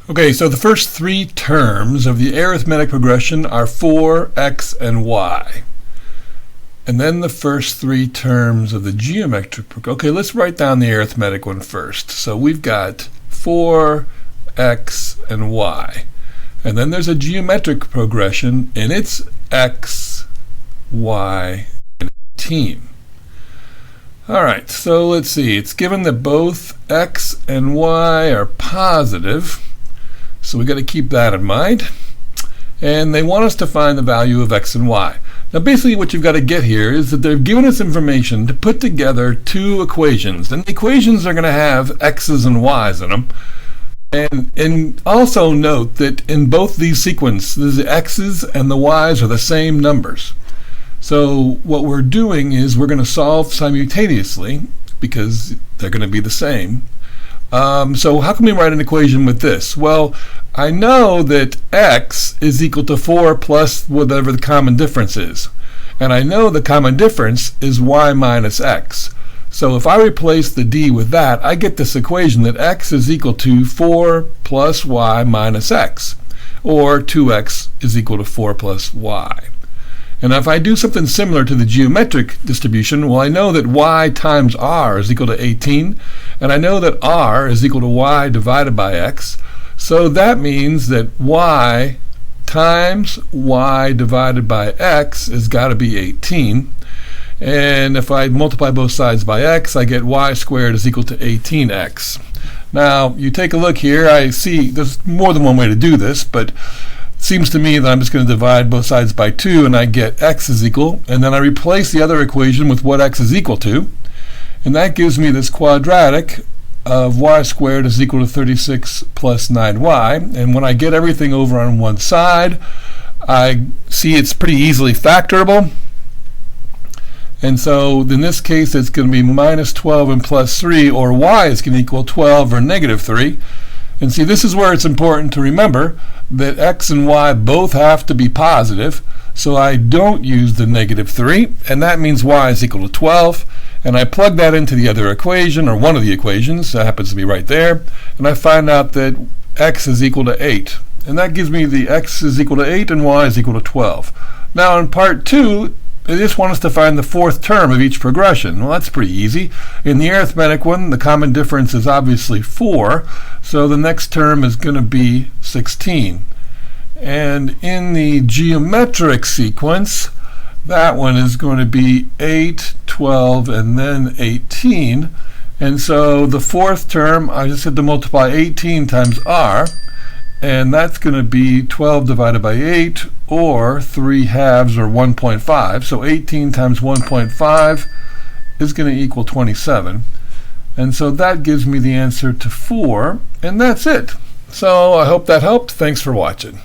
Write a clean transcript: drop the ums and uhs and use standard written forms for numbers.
Okay, so the first three terms of the arithmetic progression are 4, x, and y. And then the first three terms of the geometric progression. Okay, let's write down the arithmetic one first. So we've got 4, x, and y. And then there's a geometric progression, and it's x, y, and 18. All right, so let's see. It's given that both x and y are positive. So we've got to keep that in mind. And they want us to find the value of x and y. Now basically what you've got to get here is that they've given us information to put together two equations. And the equations are going to have x's and y's in them. And also note that in both these sequences, the x's and the y's are the same numbers. So what we're doing is we're going to solve simultaneously because they're going to be the same. So how can we write an equation with this? Well, I know that x is equal to 4 plus whatever the common difference is. And I know the common difference is y minus x. So if I replace the d with that, I get this equation that x is equal to 4 plus y minus x. Or 2x is equal to 4 plus y. And if I do something similar to the geometric distribution, well, I know that y times r is equal to 18, and I know that r is equal to y divided by x. So that means that y times y divided by x has got to be 18. And if I multiply both sides by x, I get y squared is equal to 18x. Now, you take a look here. I see there's more than one way to do this, but it seems to me that I'm just going to divide both sides by 2, and I get x is equal, and then I replace the other equation with what x is equal to, and that gives me this quadratic of y squared is equal to 36 plus 9y, and when I get everything over on one side, I see it's pretty easily factorable, and so in this case it's going to be minus 12 and plus 3, or y is going to equal 12 or negative 3. And see, this is where it's important to remember that x and y both have to be positive, so I don't use the negative 3, and that means y is equal to 12, and I plug that into the other equation, or one of the equations, that happens to be right there, and I find out that x is equal to 8. And that gives me the x is equal to 8 and y is equal to 12. Now in part 2, they just want us to find the fourth term of each progression. Well, that's pretty easy. In the arithmetic one, the common difference is obviously 4, so the next term is going to be 16. And in the geometric sequence, that one is going to be 8, 12, and then 18. And so the fourth term, I just had to multiply 18 times r, and that's going to be 12 divided by 8, or 3 halves, or 1.5. So 18 times 1.5 is going to equal 27. And so that gives me the answer to 4, and that's it. So I hope that helped. Thanks for watching.